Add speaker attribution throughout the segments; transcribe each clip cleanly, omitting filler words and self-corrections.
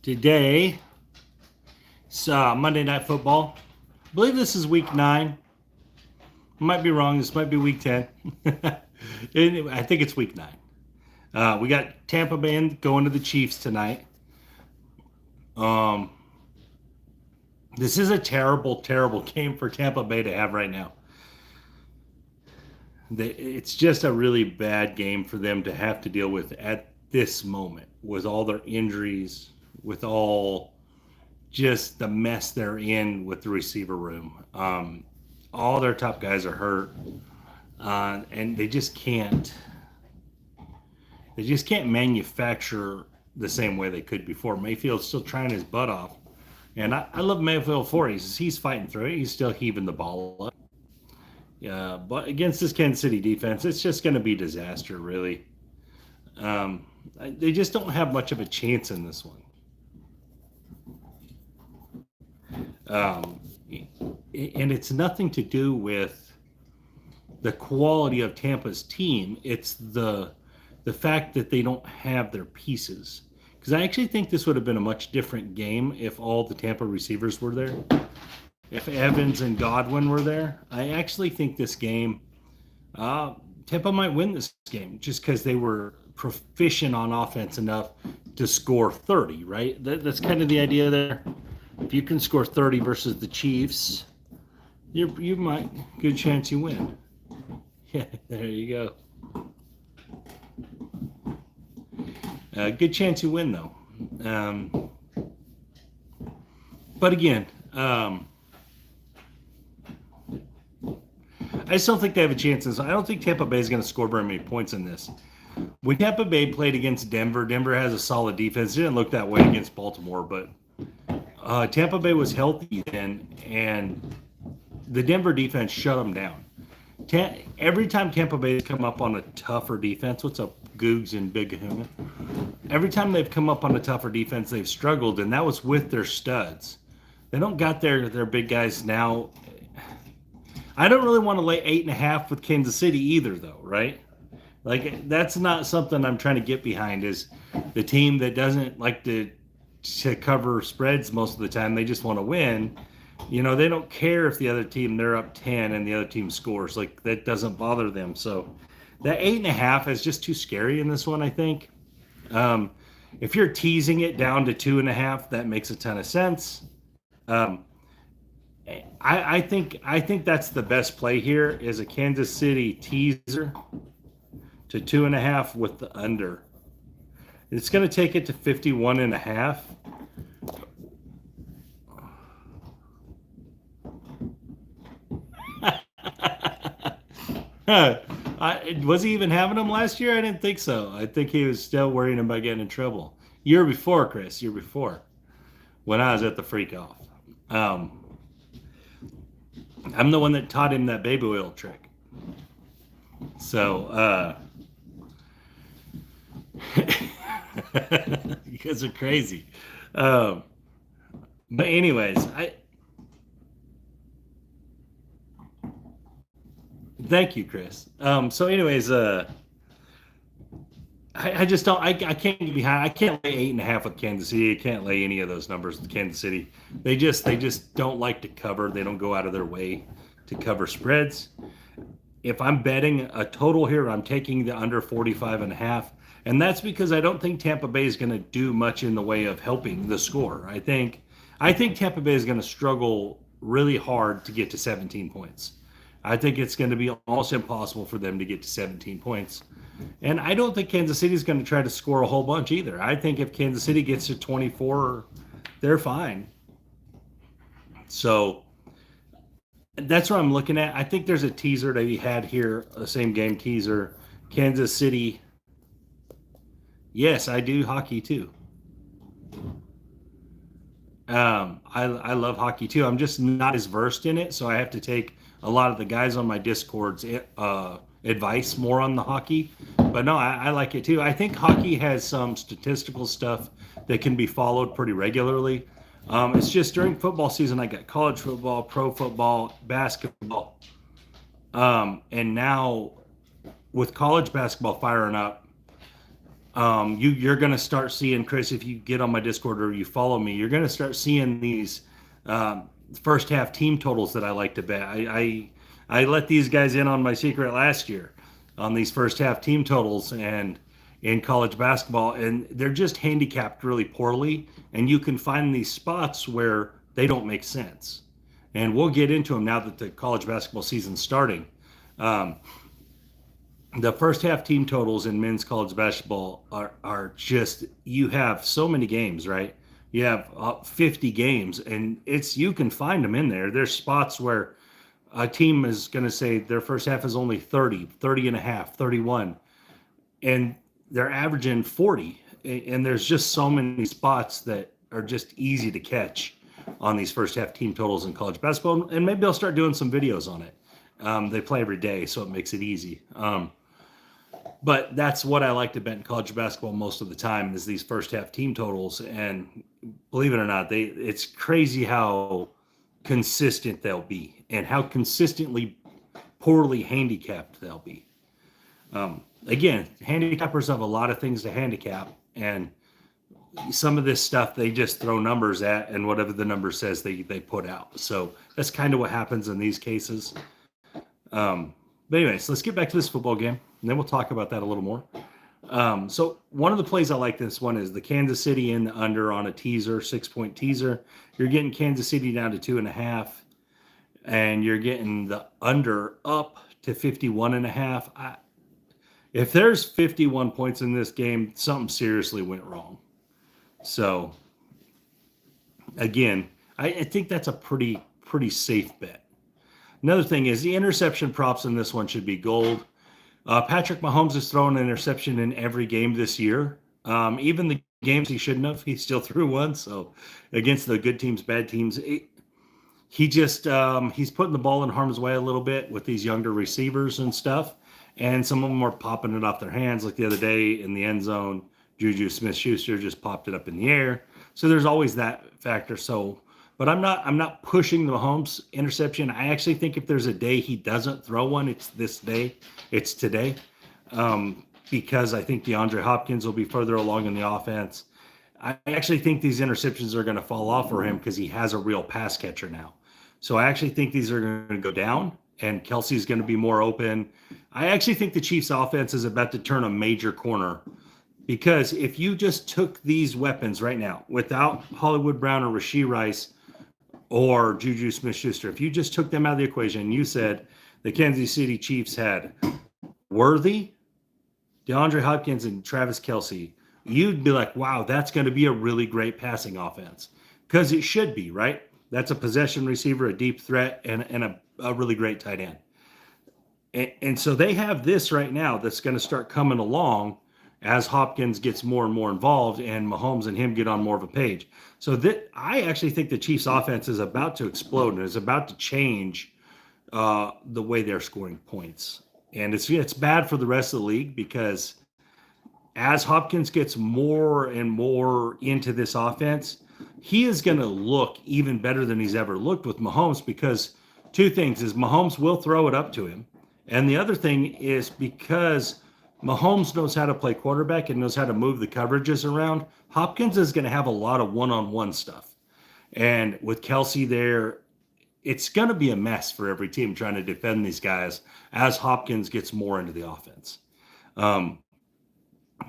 Speaker 1: Today, it's Monday Night Football. I believe this is week 9. Might be wrong. This might be week 10. I think it's week 9. We got Tampa Bay going to the Chiefs tonight. This is a terrible, terrible game for Tampa Bay to have right now. It's just a really bad game for them to have to deal with at this moment, with all their injuries, with all just the mess they're in with the receiver room. All their top guys are hurt, and they just can't. They just can't manufacture the same way they could before. Mayfield's still trying his butt off, and I love Mayfield for it. He's fighting through it. He's still heaving the ball up. Yeah, but against this Kansas City defense, it's just going to be disaster, really. They just don't have much of a chance in this one. And it's nothing to do with the quality of Tampa's team. It's the fact that they don't have their pieces. Because I actually think this would have been a much different game if all the Tampa receivers were there. If Evans and Godwin were there, I actually think this game, Tampa might win this game just because they were proficient on offense enough to score 30, right? That's kind of the idea there. If you can score 30 versus the Chiefs, you might, good chance you win. Yeah, there you go. Good chance you win, though. But again, I just don't think they have a chance. I don't think Tampa Bay is going to score very many points in this. When Tampa Bay played against Denver, Denver has a solid defense. It didn't look that way against Baltimore, but Tampa Bay was healthy then, and the Denver defense shut them down. Every time Tampa Bay has come up on a tougher defense, what's up, Googs and Big Kahuna? Every time they've come up on a tougher defense, they've struggled, and that was with their studs. They don't got their big guys now. I don't really want to lay 8.5 with Kansas City either, though, right? Like, that's not something I'm trying to get behind, is the team that doesn't like to cover spreads most of the time. They just want to win. You know, they don't care if the other team, they're up 10 and the other team scores. Like, that doesn't bother them. So that 8.5 is just too scary in this one, I think. If you're teasing it down to 2.5, that makes a ton of sense. I think that's the best play here, is a Kansas City teaser to 2.5 with the under. It's going to take it to 51.5. Was he even having them last year? I didn't think so. I think he was still worrying about getting in trouble. Year before, Chris, year before, when I was at the freak off. I'm the one that taught him that baby oil trick. So, you guys are crazy. But anyways, thank you, Chris. So anyways, I just don't. I can't get behind. I can't lay 8.5 with Kansas City. I can't lay any of those numbers with Kansas City. They just don't like to cover. They don't go out of their way to cover spreads. If I'm betting a total here, I'm taking the under 45.5, and that's because I don't think Tampa Bay is going to do much in the way of helping the score. I think Tampa Bay is going to struggle really hard to get to 17 points. I think it's going to be almost impossible for them to get to 17 points. And I don't think Kansas City is going to try to score a whole bunch either. I think if Kansas City gets to 24, they're fine. So that's what I'm looking at. I think there's a teaser that he had here, a same game teaser. Kansas City. Yes, I do hockey too. I love hockey too. I'm just not as versed in it, so I have to take a lot of the guys on my Discord's advice more on the hockey. But no, I like it too. I think hockey has some statistical stuff that can be followed pretty regularly. It's just during football season, I got college football, pro football, basketball. And now with college basketball firing up, You're going to start seeing, Chris, if you get on my Discord or you follow me, you're going to start seeing these first half team totals that I like to bet. I let these guys in on my secret last year on these first half team totals and in college basketball, and they're just handicapped really poorly, and you can find these spots where they don't make sense. And we'll get into them now that the college basketball season's starting. Um, the first half team totals in men's college basketball are just, you have so many games, right? You have 50 games, and it's, you can find them in there. There's spots where a team is going to say their first half is only 30, 30 and a half, 31, and they're averaging 40. And there's just so many spots that are just easy to catch on these first half team totals in college basketball. And maybe I'll start doing some videos on it. They play every day, so it makes it easy. But that's what I like to bet in college basketball most of the time is these first half team totals. And believe it or not, it's crazy how consistent they'll be and how consistently poorly handicapped they'll be. Again, handicappers have a lot of things to handicap, and some of this stuff they just throw numbers at, and whatever the number says they put out. So that's kind of what happens in these cases. But anyways, let's get back to this football game, and then we'll talk about that a little more. So one of the plays I like this one is the Kansas City in the under on a teaser, 6-point teaser. You're getting Kansas City down to 2.5, and you're getting the under up to 51.5. If there's 51 points in this game, something seriously went wrong. So again, I think that's a pretty safe bet. Another thing is the interception props in this one should be gold. Patrick Mahomes has thrown an interception in every game this year. Even the games he shouldn't have, he still threw one. So against the good teams, bad teams, he just he's putting the ball in harm's way a little bit with these younger receivers and stuff. And some of them are popping it off their hands. Like the other day in the end zone, Juju Smith-Schuster just popped it up in the air. So there's always that factor. So, but I'm not pushing the Mahomes interception. I actually think if there's a day he doesn't throw one, it's this day. It's today. Because I think DeAndre Hopkins will be further along in the offense. I actually think these interceptions are going to fall off for him because he has a real pass catcher now. So I actually think these are going to go down, and Kelsey's going to be more open. I actually think the Chiefs offense is about to turn a major corner, because if you just took these weapons right now without Hollywood Brown or Rashee Rice or Juju Smith-Schuster, if you just took them out of the equation, you said the Kansas City Chiefs had Worthy, DeAndre Hopkins, and Travis Kelce, you'd be like, wow, that's going to be a really great passing offense, because it should be, right? That's a possession receiver, a deep threat, and a really great tight end. And so they have this right now that's going to start coming along as Hopkins gets more and more involved and Mahomes and him get on more of a page. So that I actually think the Chiefs offense is about to explode and is about to change the way they're scoring points. And it's bad for the rest of the league, because as Hopkins gets more and more into this offense, he is going to look even better than he's ever looked with Mahomes, because two things is Mahomes will throw it up to him. And the other thing is because Mahomes knows how to play quarterback and knows how to move the coverages around, Hopkins is going to have a lot of one-on-one stuff. And with Kelce there, it's going to be a mess for every team trying to defend these guys as Hopkins gets more into the offense.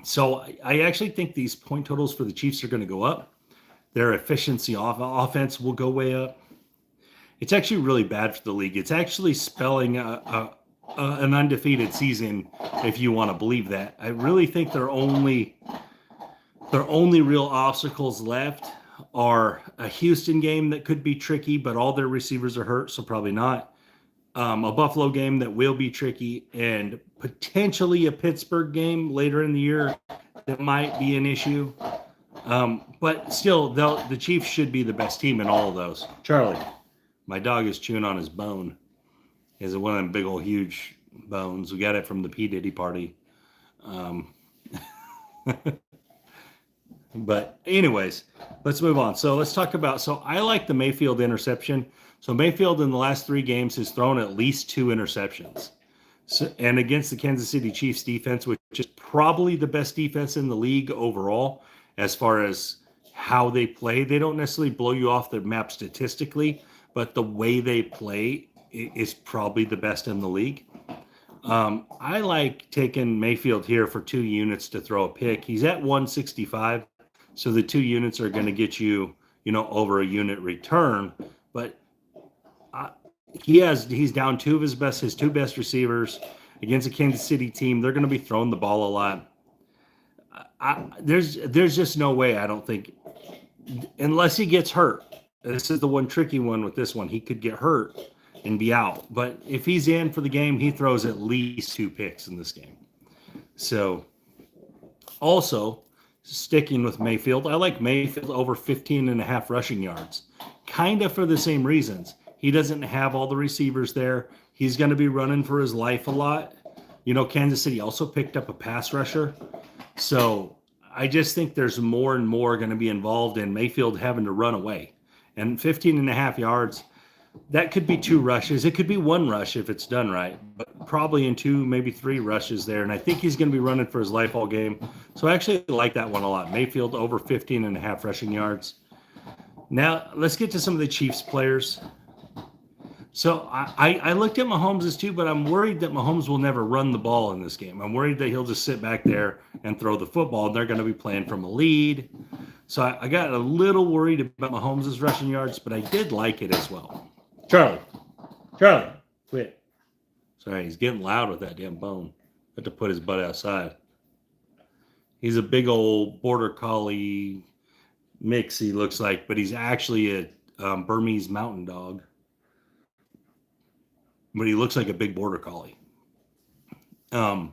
Speaker 1: So I actually think these point totals for the Chiefs are going to go up. Their efficiency offense will go way up. It's actually really bad for the league. It's actually spelling an undefeated season, if you want to believe that. I really think their only real obstacles left are a Houston game that could be tricky, but all their receivers are hurt, so probably not. A Buffalo game that will be tricky, and potentially a Pittsburgh game later in the year that might be an issue. But still, the Chiefs should be the best team in all of those. Charlie, my dog is chewing on his bone. He has one of them big old huge bones. We got it from the P. Diddy party. But anyways, let's move on. So let's talk about, so I like the Mayfield interception. So Mayfield in the last 3 games has thrown at least 2 interceptions. So, and against the Kansas City Chiefs defense, which is probably the best defense in the league overall, as far as how they play. They don't necessarily blow you off the map statistically, but the way they play is probably the best in the league. I like taking Mayfield here for 2 units to throw a pick. He's at 165, so the 2 units are going to get you, over a unit return. But he's down his 2 best receivers against a Kansas City team. They're going to be throwing the ball a lot. There's just no way, I don't think, unless he gets hurt. This is the one tricky one with this one. He could get hurt and be out. But if he's in for the game, he throws at least 2 picks in this game. So, also, sticking with Mayfield, I like Mayfield over 15.5 rushing yards. Kind of for the same reasons. He doesn't have all the receivers there. He's going to be running for his life a lot. Kansas City also picked up a pass rusher. So I just think there's more and more going to be involved in Mayfield having to run away. And 15.5 yards, that could be 2 rushes. It could be 1 rush if it's done right, but probably in 2, maybe 3 rushes there. And I think he's going to be running for his life all game. So I actually like that one a lot. Mayfield over 15.5 rushing yards. Now, let's get to some of the Chiefs players. So I looked at Mahomes' too, but I'm worried that Mahomes will never run the ball in this game. I'm worried that he'll just sit back there and throw the football, and they're going to be playing from a lead. So I got a little worried about Mahomes' rushing yards, but I did like it as well. Charlie, quit. Sorry, he's getting loud with that damn bone. Had to put his butt outside. He's a big old border collie mix, he looks like, but he's actually a Burmese mountain dog. But he looks like a big border collie. But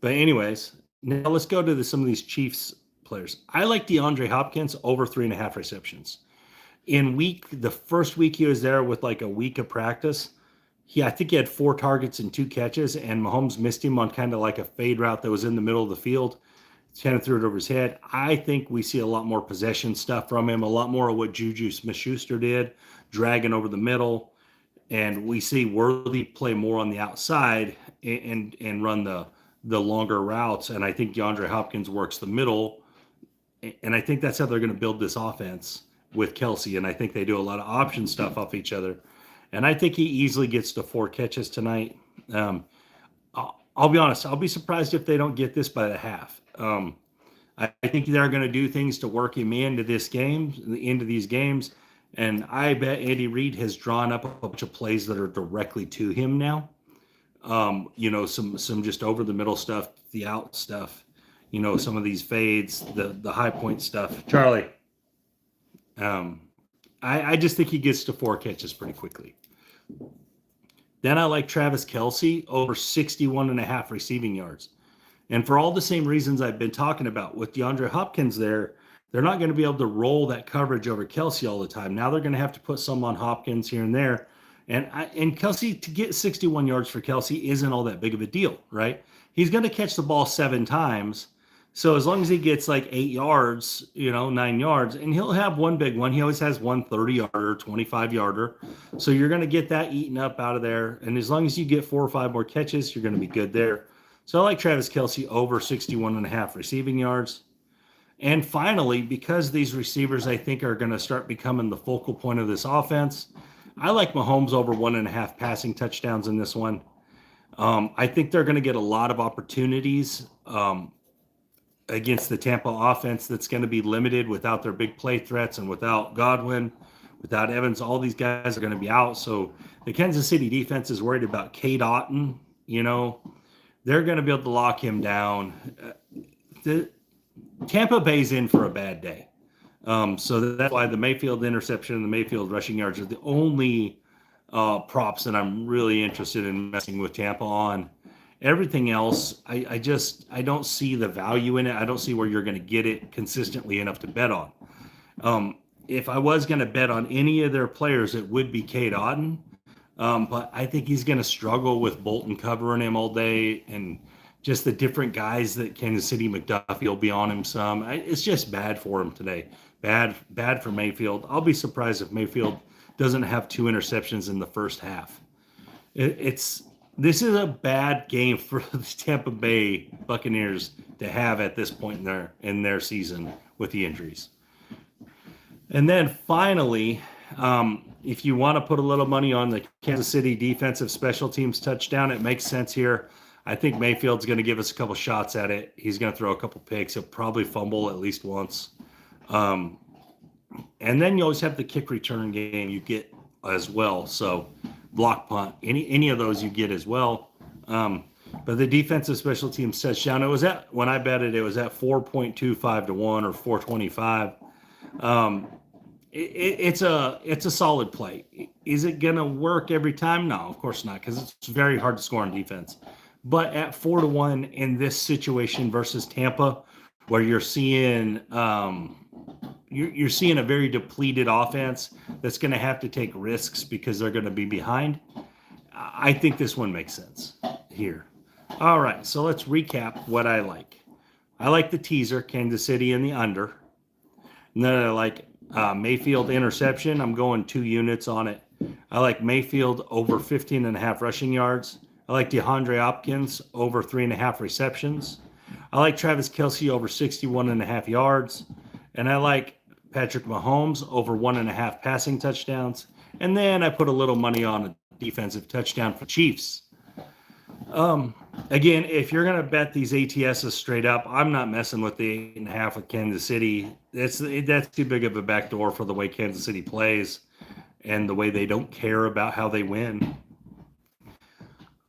Speaker 1: anyways, now let's go to some of these Chiefs players. I like DeAndre Hopkins over 3.5 receptions. The first week he was there with like a week of practice, I think he had 4 targets and 2 catches, and Mahomes missed him on kind of like a fade route that was in the middle of the field. Kind of threw it over his head. I think we see a lot more possession stuff from him, a lot more of what Juju Smith-Schuster did, dragging over the middle. And we see Worthy play more on the outside and run the longer routes. And I think DeAndre Hopkins works the middle. And I think that's how they're going to build this offense with Kelce. And I think they do a lot of option stuff off each other. And I think he easily gets to 4 catches tonight. I'll be honest. I'll be surprised if they don't get this by the half. I think they're going to do things to work him into these games. And I bet Andy Reid has drawn up a bunch of plays that are directly to him now. Some just over the middle stuff, the out stuff, some of these fades, the high point stuff. Charlie. I just think he gets to 4 catches pretty quickly. Then I like Travis Kelce over 61.5 receiving yards. And for all the same reasons I've been talking about with DeAndre Hopkins there, they're not going to be able to roll that coverage over Kelce all the time. Now they're going to have to put some on Hopkins here and there. And Kelce, to get 61 yards for Kelce isn't all that big of a deal, right? He's going to catch the ball 7 times. So as long as he gets like 8 yards, 9 yards, and he'll have one big one. He always has one 30-yarder, 25-yarder. So you're going to get that eaten up out of there. And as long as you get 4 or 5 more catches, you're going to be good there. So I like Travis Kelce over 61.5 receiving yards. And finally, because these receivers, I think, are going to start becoming the focal point of this offense, I like Mahomes over 1.5 passing touchdowns in this one. I think they're going to get a lot of opportunities against the Tampa offense that's going to be limited without their big play threats and without Godwin, without Evans. All these guys are going to be out. So the Kansas City defense is worried about Cade Otton. They're going to be able to lock him down. Tampa Bay's in for a bad day. So that's why the Mayfield interception and the Mayfield rushing yards are the only props that I'm really interested in messing with Tampa on. Everything else, I don't see the value in it. I don't see where you're going to get it consistently enough to bet on. If I was going to bet on any of their players, it would be Cade Otton. But I think he's going to struggle with Bolton covering him all day and just the different guys that Kansas City, McDuffie will be on him some. It's just bad for him today. Bad for Mayfield. I'll be surprised if Mayfield doesn't have 2 interceptions in the first half. It's This is a bad game for the Tampa Bay Buccaneers to have at this point in their season with the injuries. And then finally, if you want to put a little money on the Kansas City defensive special teams touchdown, it makes sense here. I think Mayfield's going to give us a couple shots at it. He's going to throw a couple picks. He'll probably fumble at least once. And then you always have the kick return game you get as well. So block punt, any of those you get as well. But the defensive special teams touchdown, it was at, when I bet it was at 4.25 to 1 or 425. It's a solid play. Is it going to work every time? No, of course not, because it's very hard to score on defense. But at 4 to 1 in this situation versus Tampa, where you're seeing you're seeing a very depleted offense that's going to have to take risks because they're going to be behind. I think this one makes sense here. All right, so let's recap what I like. I like the teaser, Kansas City and the under. And then I like Mayfield interception. I'm going 2 units on it. I like Mayfield over 15.5 rushing yards. I like DeAndre Hopkins over 3.5 receptions. I like Travis Kelce over 61.5 yards. And I like Patrick Mahomes over 1.5 passing touchdowns. And then I put a little money on a defensive touchdown for Chiefs. Again, if you're going to bet these ATSs straight up, I'm not messing with the 8.5 with Kansas City. That's too big of a backdoor for the way Kansas City plays and the way they don't care about how they win.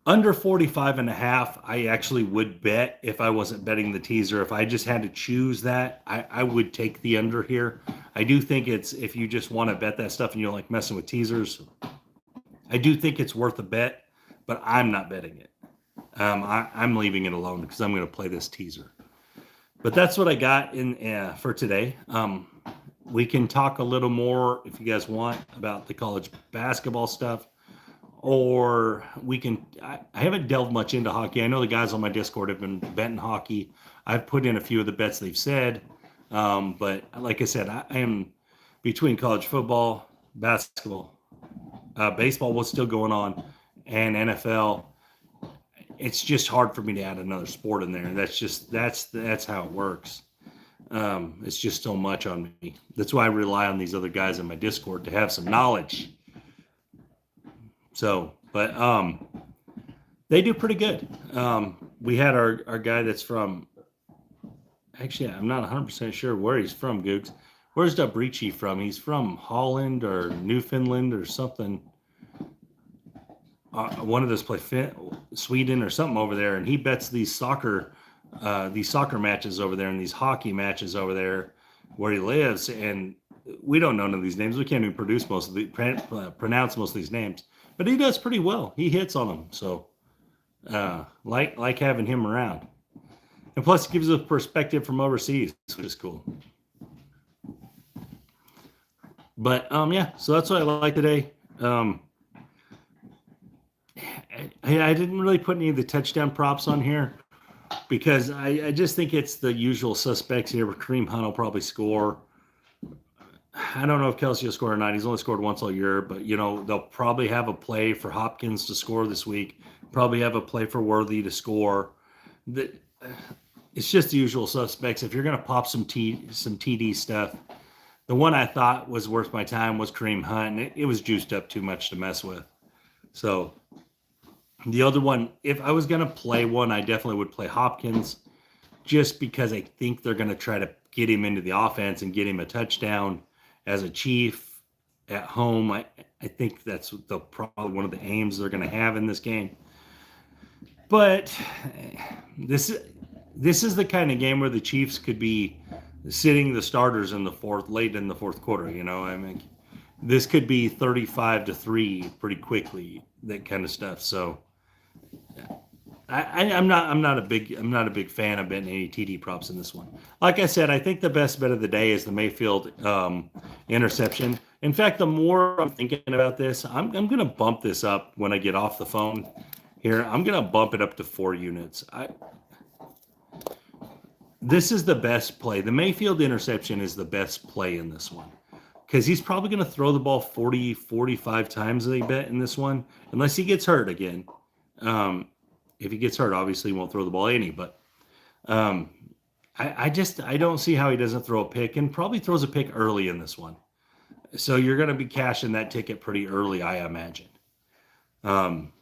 Speaker 1: Under 45.5, I actually would bet if I wasn't betting the teaser. If I just had to choose that, I would take the under here. I do think it's, if you just want to bet that stuff and you don't like messing with teasers, I do think it's worth a bet, but I'm not betting it. I'm leaving it alone because I'm going to play this teaser. But that's what I got in for today. We can talk a little more if you guys want about the college basketball stuff, or we can. I haven't delved much into hockey. I know the guys on my Discord have been betting hockey. I've put in a few of the bets they've said, but like I said, I am between college football, basketball, baseball, what's still going on, and NFL. It's just hard for me to add another sport in there. That's how it works. It's just so much on me. That's why I rely on these other guys in my Discord to have some knowledge. So, but they do pretty good. We had our guy that's from, actually, I'm not 100% sure where he's from, Googs. Where's Dabrici from? He's from Holland or Newfoundland or something. One of those play Sweden or something over there, and he bets these soccer matches over there and these hockey matches over there where he lives. And we don't know none of these names. We can't even pronounce most of these names, but he does pretty well. He hits on them, so like having him around. And plus, it gives us a perspective from overseas, which is cool. But yeah, so that's what I like today. I didn't really put any of the touchdown props on here because I just think it's the usual suspects here. Kareem Hunt will probably score. I don't know if Kelce will score or not. He's only scored once all year, but they'll probably have a play for Hopkins to score this week. Probably have a play for Worthy to score. It's just the usual suspects. If you're going to pop some TD stuff, the one I thought was worth my time was Kareem Hunt. And it was juiced up too much to mess with. So the other one, if I was going to play one, I definitely would play Hopkins just because I think they're going to try to get him into the offense and get him a touchdown as a Chief at home. I think that's probably one of the aims they're going to have in this game. But this is the kind of game where the Chiefs could be sitting the starters late in the fourth quarter. I mean, this could be 35-3 pretty quickly, that kind of stuff. So I'm not a big fan of betting any TD props in this one. Like I said, I think the best bet of the day is the Mayfield interception. In fact, the more I'm thinking about this, I'm going to bump this up when I get off the phone here. I'm going to bump it up to 4 units. This is the best play. The Mayfield interception is the best play in this one because he's probably going to throw the ball 40, 45 times, they bet, in this one, unless he gets hurt again. If he gets hurt, obviously he won't throw the ball any, but um, I don't see how he doesn't throw a pick, and probably throws a pick early in this one. So you're going to be cashing that ticket pretty early, I imagine. And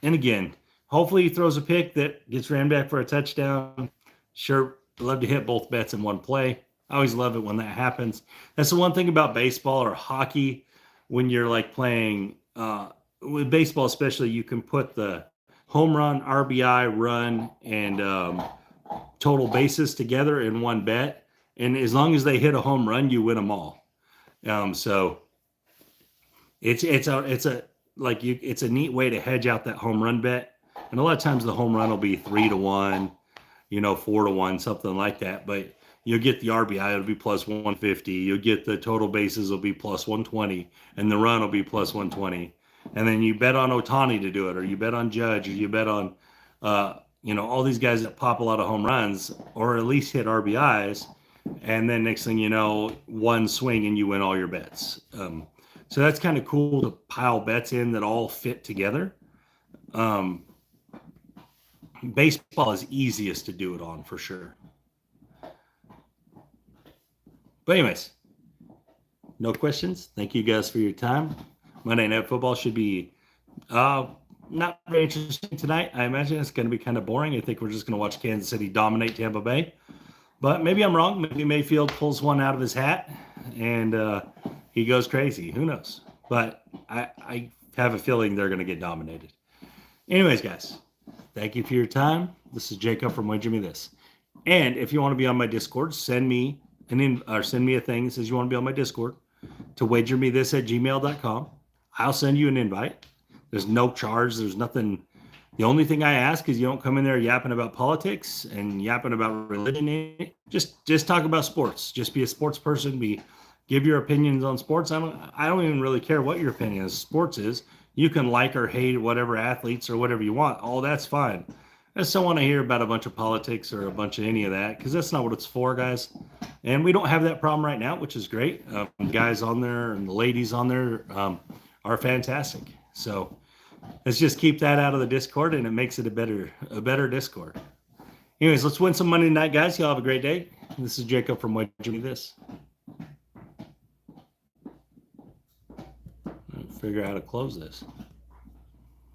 Speaker 1: again, hopefully he throws a pick that gets ran back for a touchdown. Sure, love to hit both bets in one play. I always love it when that happens. That's the one thing about baseball or hockey when you're like playing with baseball, especially, you can put the home run, RBI, run, and total bases together in one bet. And as long as they hit a home run, you win them all. So it's a neat way to hedge out that home run bet. And a lot of times the home run will be 3-1, 4-1, something like that. But you'll get the RBI, it'll be plus 150. You'll get the total bases will be plus 120, and the run will be plus 120. And then you bet on Ohtani to do it, or you bet on Judge, or you bet on all these guys that pop a lot of home runs, or at least hit RBIs. And then next thing you know, one swing and you win all your bets. So that's kind of cool to pile bets in that all fit together. Baseball is easiest to do it on for sure. But anyways, no questions. Thank you guys for your time. Monday Night Football should be not very interesting tonight. I imagine it's going to be kind of boring. I think we're just going to watch Kansas City dominate Tampa Bay. But maybe I'm wrong. Maybe Mayfield pulls one out of his hat and he goes crazy. Who knows? But I have a feeling they're going to get dominated. Anyways, guys, thank you for your time. This is Jacob from Wager Me This. And if you want to be on my Discord, send me a thing that says you want to be on my Discord to wagermethis@gmail.com. I'll send you an invite. There's no charge. There's nothing. The only thing I ask is you don't come in there yapping about politics and yapping about religion. Just talk about sports. Just be a sports person. Give your opinions on sports. I don't even really care what your opinion of sports is. You can like or hate whatever athletes or whatever you want. All that's fine. I just don't want to hear about a bunch of politics or a bunch of any of that, because that's not what it's for, guys. And we don't have that problem right now, which is great. Guys on there and the ladies on there are fantastic. So let's just keep that out of the Discord, and it makes it a better Discord. Anyways, let's win some money tonight, guys. Y'all have a great day. This is Jacob from Wager Me This. Figure out how to close this.